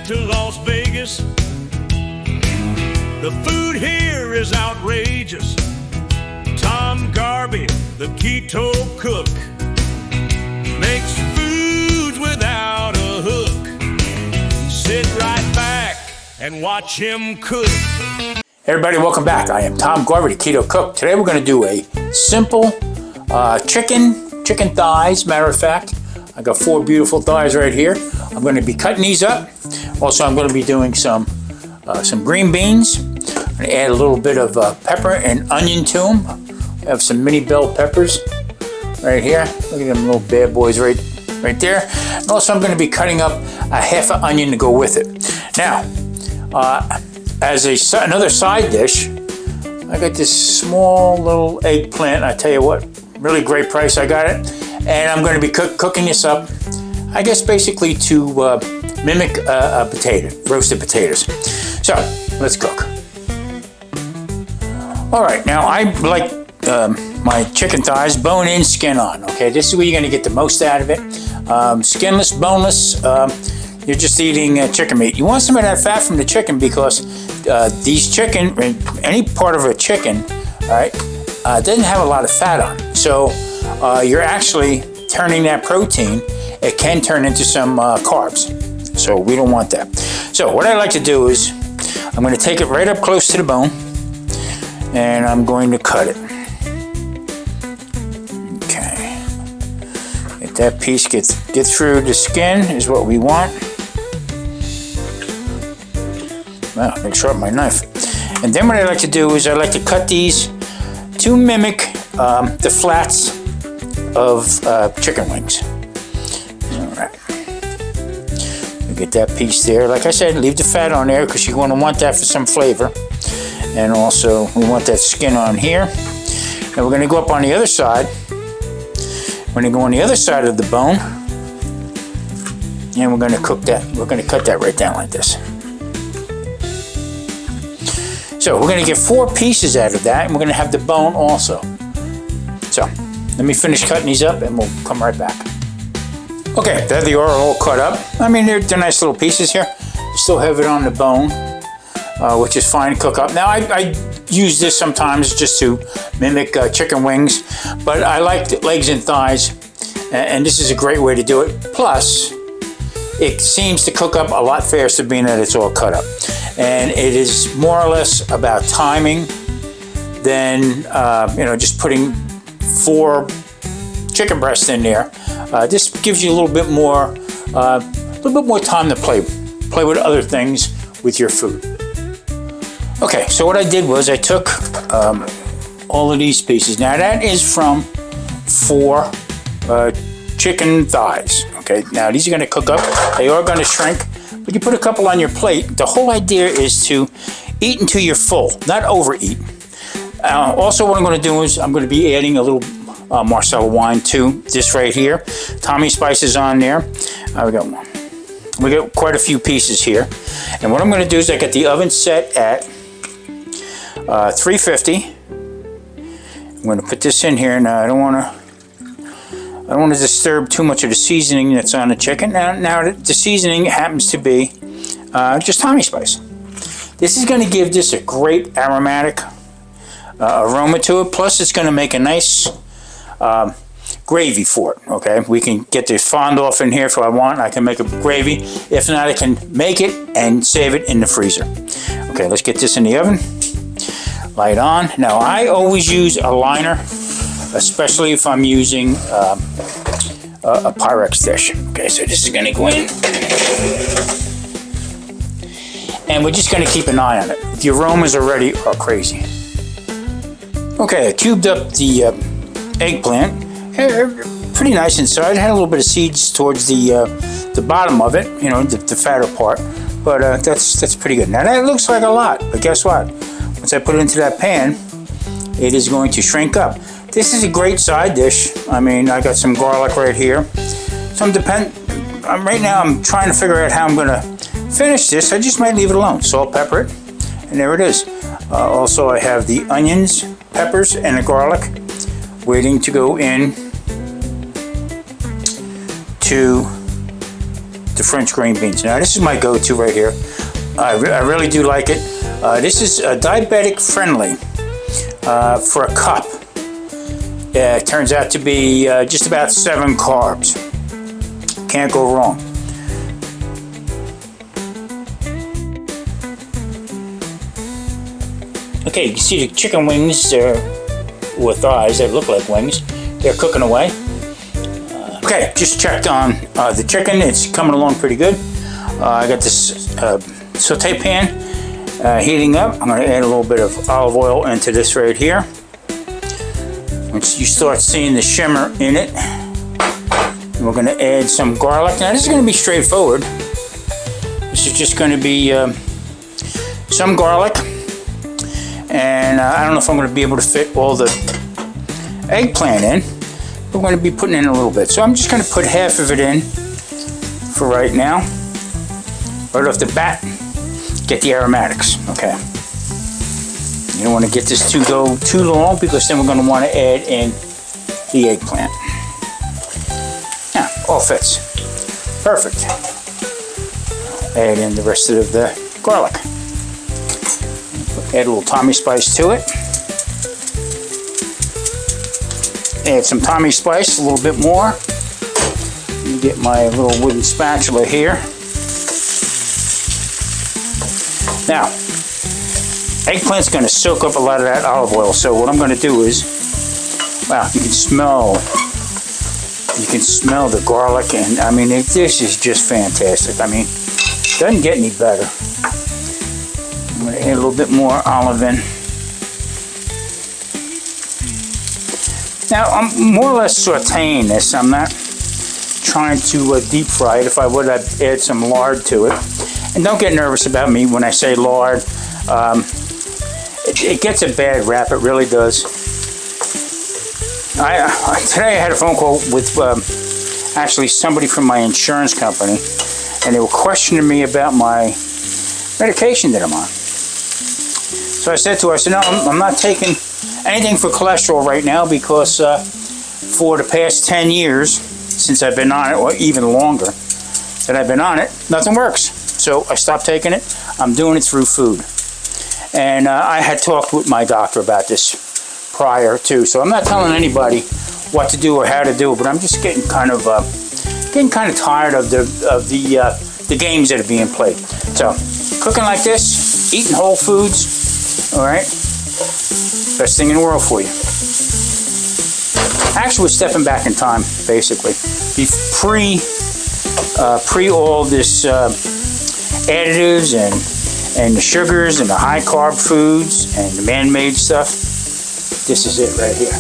to Las Vegas. The food here is outrageous. Tom Garvey, the Keto Cook, makes foods without a hook. Sit right back and watch him cook. Hey everybody, welcome back. I am Tom Garvey, the Keto Cook. Today we're going to do a simple chicken thighs. Matter of fact, I got 4 beautiful thighs right here. I'm going to be cutting these up. Also, I'm going to be doing some green beans. I'm going to add a little bit of pepper and onion to them. I have some mini bell peppers right here. Look at them little bad boys right there. And also, I'm going to be cutting up a half an onion to go with it. Now, as another side dish, I got this small little eggplant. I tell you what, really great price. I got it. And I'm going to be cooking this up, I guess basically to mimic a potato, roasted potatoes. So, let's cook. All right, now I like my chicken thighs bone in, skin on. Okay, this is where you're going to get the most out of it. Skinless, boneless, you're just eating chicken meat. You want some of that fat from the chicken because these chicken, any part of a chicken, all right, doesn't have a lot of fat on it. So you're actually turning that protein. It can turn into some carbs. So we don't want that. So what I like to do is I'm going to take it right up close to the bone and I'm going to cut it. Okay. If that piece gets through the skin is what we want. Wow, make sure my knife. And then what I like to do is I like to cut these to mimic the flats of chicken wings. All right. Get that piece there. Like I said, leave the fat on there because you're going to want that for some flavor. And also, we want that skin on here. And we're going to go up on the other side. We're going to go on the other side of the bone. And we're going to cook that. We're going to cut that right down like this. So we're going to get 4 pieces out of that. And we're going to have the bone also. So, let me finish cutting these up and we'll come right back. Okay, there they are all cut up. I mean, they're nice little pieces here. Still have it on the bone, which is fine to cook up. Now, I use this sometimes just to mimic chicken wings, but I like the legs and thighs, and this is a great way to do it. Plus, it seems to cook up a lot faster being that it's all cut up. And it is more or less about timing than, just putting 4 chicken breasts in there. This gives you a little bit more time to play with other things with your food. Okay, so what I did was I took all of these pieces. Now that is from 4 chicken thighs. Okay, now these are going to cook up. They are going to shrink, but you put a couple on your plate. The whole idea is to eat until you're full, not overeat. Also, what I'm going to do is I'm going to be adding a little Marsala wine to this right here. Tommy spices on there. We got quite a few pieces here. And what I'm going to do is I got the oven set at 350. I'm going to put this in here. Now I don't want to disturb too much of the seasoning that's on the chicken. Now the seasoning happens to be just Tommy spice. This is going to give this a great aromatic aroma to it. Plus, it's going to make a nice gravy for it. Okay, we can get this fond off in here if I want. I can make a gravy. If not, I can make it and save it in the freezer. Okay, let's get this in the oven. Light on. Now, I always use a liner, especially if I'm using a Pyrex dish. Okay, so this is going to go in. And we're just going to keep an eye on it. The aromas already are crazy. Okay, I cubed up the eggplant. Pretty nice inside. It had a little bit of seeds towards the bottom of it, the fatter part. But that's pretty good. Now that looks like a lot, but guess what? Once I put it into that pan, it is going to shrink up. This is a great side dish. I mean, I got some garlic right here. Right now I'm trying to figure out how I'm going to finish this. I just might leave it alone. Salt, pepper it, and there it is. Also, I have the onions, peppers, and the garlic waiting to go in to the French green beans. Now this is my go-to right here. I really do like it. This is diabetic friendly for a cup. It turns out to be just about 7 carbs. Can't go wrong. Okay, you can see the chicken wings or thighs that look like wings. They're cooking away. Okay, just checked on the chicken. It's coming along pretty good. I got this saute pan heating up. I'm going to add a little bit of olive oil into this right here. Once you start seeing the shimmer in it, we're going to add some garlic. Now this is going to be straightforward. This is just going to be some garlic. And I don't know if I'm going to be able to fit all the eggplant in. We're going to be putting in a little bit. So I'm just going to put half of it in for right now. Right off the bat, get the aromatics. Okay. You don't want to get this to go too long because then we're going to want to add in the eggplant. Yeah, all fits. Perfect. Add in the rest of the garlic. Add a little Tommy spice to it. Add some Tommy spice, a little bit more. Let me get my little wooden spatula here. Now, eggplant's going to soak up a lot of that olive oil. So what I'm going to do is, wow, you can smell the garlic, and I mean, this is just fantastic. I mean, it doesn't get any better. I'm going to add a little bit more olive in. Now, I'm more or less sauteing this. I'm not trying to deep fry it. If I would, I'd add some lard to it. And don't get nervous about me when I say lard. It gets a bad rap, it really does. Today I had a phone call with actually somebody from my insurance company, and they were questioning me about my medication that I'm on. So I said to her, I said, no, I'm not taking anything for cholesterol right now because for the past 10 years, since I've been on it, or even longer that I've been on it, nothing works. So I stopped taking it. I'm doing it through food. And I had talked with my doctor about this prior too. So I'm not telling anybody what to do or how to do it, but I'm just getting kind of tired of the games that are being played. So cooking like this, eating whole foods, all right, best thing in the world for you. Actually, we're stepping back in time, basically. Pre all this additives and the sugars and the high carb foods and the man-made stuff. This is it right here.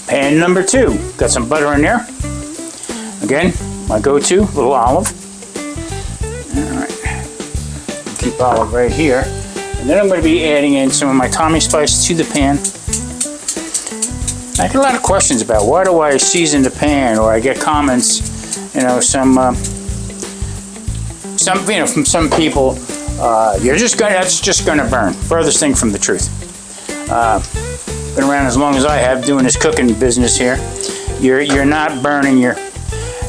Pan number 2. Got some butter in there. Again, my go-to, little olive. All right. Keep olive right here. And then I'm going to be adding in some of my Tommy spice to the pan. I get a lot of questions about why do I season the pan, or I get comments, from some people, that's just gonna burn. Furthest thing from the truth. Been around as long as I have doing this cooking business here. You're not burning.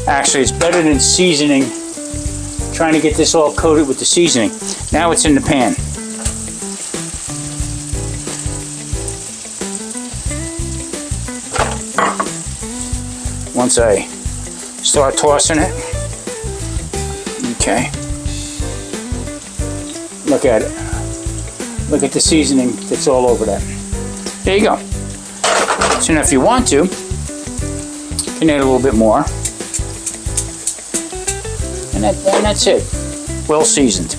Actually, it's better than seasoning. Trying to get this all coated with the seasoning. Now it's in the pan. Once I start tossing it, okay, look at it. Look at the seasoning that's all over that. There you go. So now if you want to, you can add a little bit more. And that's it. Well seasoned.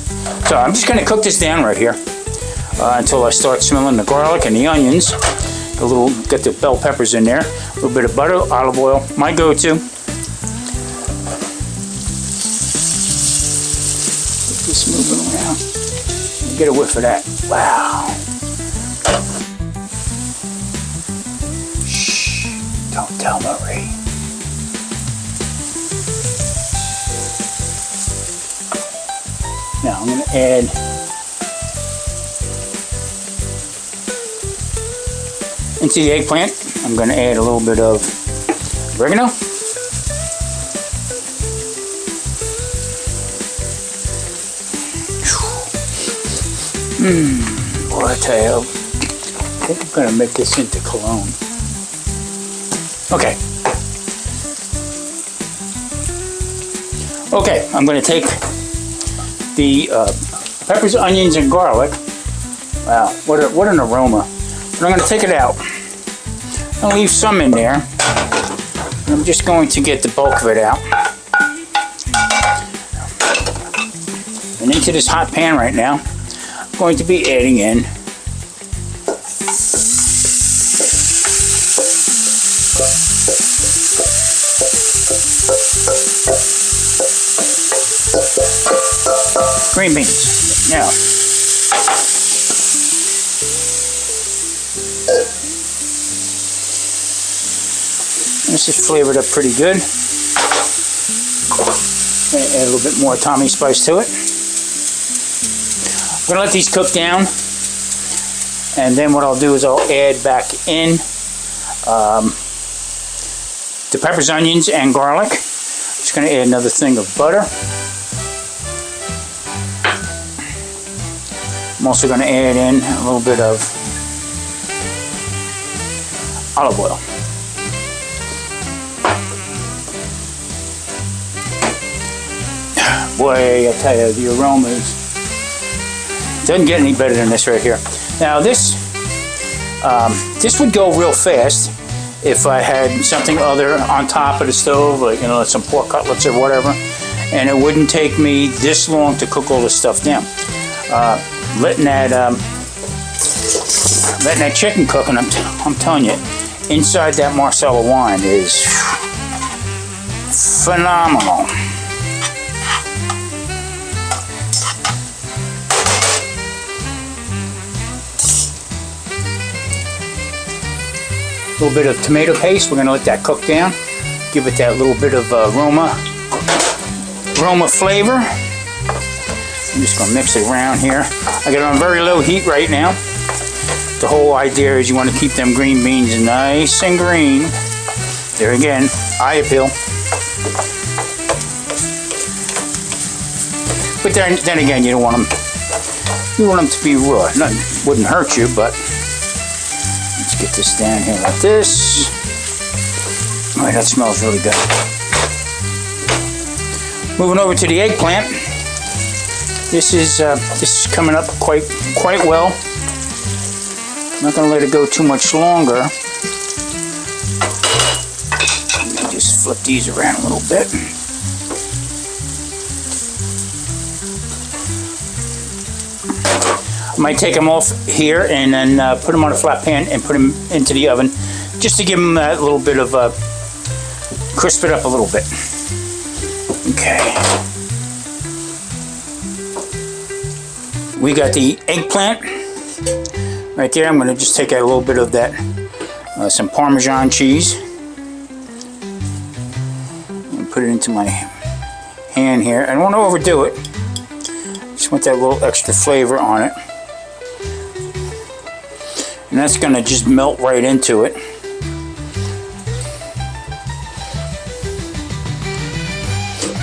So I'm just going to cook this down right here until I start smelling the garlic and the onions. Get the bell peppers in there. A little bit of butter, olive oil, my go-to. Get this moving around. Get a whiff of that. Wow. Shh. Don't tell Marie. Now I'm going to add into the eggplant. I'm going to add a little bit of oregano. Boy, I tell you, I think I'm gonna make this into cologne. Okay. Okay, I'm gonna take the peppers, onions, and garlic. Wow, what an aroma. And I'm gonna take it out. I'll leave some in there. I'm just going to get the bulk of it out. And into this hot pan right now, I'm going to be adding in green beans. Now, this is flavored up pretty good. Gonna add a little bit more Tommy spice to it. I'm gonna let these cook down, and then what I'll do is I'll add back in the peppers, onions, and garlic. Just gonna add another thing of butter. I'm also gonna add in a little bit of olive oil. Boy, I tell you, the aroma doesn't get any better than this right here. Now this would go real fast if I had something other on top of the stove, like, you know, some pork cutlets or whatever, and it wouldn't take me this long to cook all this stuff down. Letting that chicken cook, and I'm telling you, inside that Marsala wine is phenomenal. A little bit of tomato paste. We're going to let that cook down. Give it that little bit of aroma flavor. I'm just going to mix it around here. I got it on very low heat right now. The whole idea is you want to keep them green beans nice and green. There again, eye appeal. But then again, you don't want them. You want them to be raw. Nothing wouldn't hurt you, but. Let's get this down here like this. All right, that smells really good. Moving over to the eggplant. This is coming up quite well. I'm not going to let it go too much longer. Just flip these around a little bit. I might take them off here and then put them on a flat pan and put them into the oven just to give them that little bit of crisp it up a little bit. Okay. We got the eggplant right there. I'm going to just take out a little bit of that, some Parmesan cheese, and put it into my hand here. I don't want to overdo it. Just want that little extra flavor on it. And that's going to just melt right into it.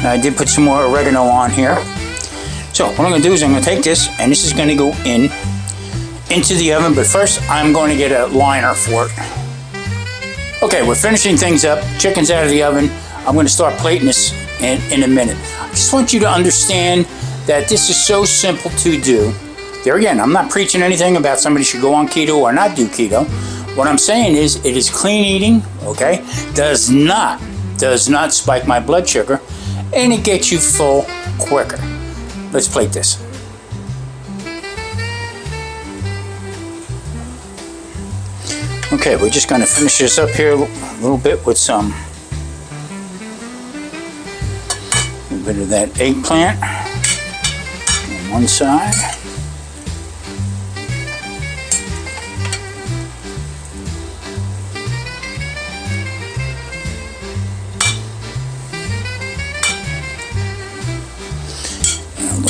Now I did put some more oregano on here. So what I'm going to do is I'm going to take this, and this is going to go into the oven, but first I'm going to get a liner for it. Okay, we're finishing things up. Chicken's out of the oven. I'm going to start plating this in a minute. I just want you to understand that this is so simple to do. There again, I'm not preaching anything about somebody should go on keto or not do keto. What I'm saying is it is clean eating, okay? Does not spike my blood sugar, and it gets you full quicker. Let's plate this. Okay, we're just going to finish this up here a little bit with a little bit of that eggplant on one side.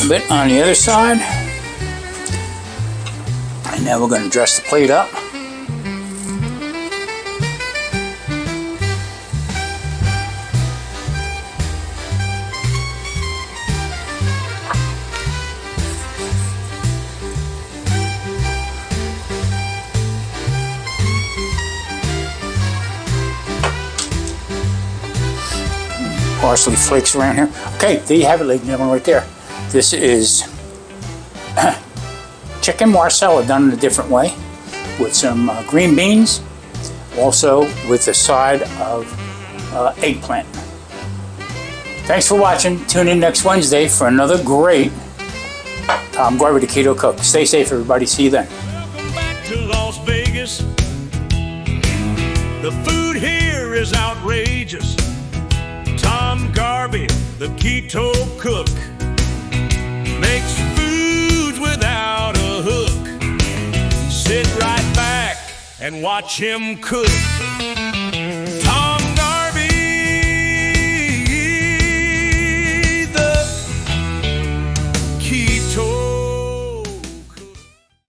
Bit on the other side, and now we're going to dress the plate up. parsley flakes around here. Okay, there you have it, ladies and gentlemen, right there. This is chicken Marsala done in a different way with some green beans, also with a side of eggplant. Thanks for watching. Tune in next Wednesday for another great Tom Garvey, the Keto Cook. Stay safe, everybody. See you then. Welcome back to Las Vegas. The food here is outrageous. Tom Garvey, the Keto Cook, makes foods without a hook. Sit right back and watch him cook.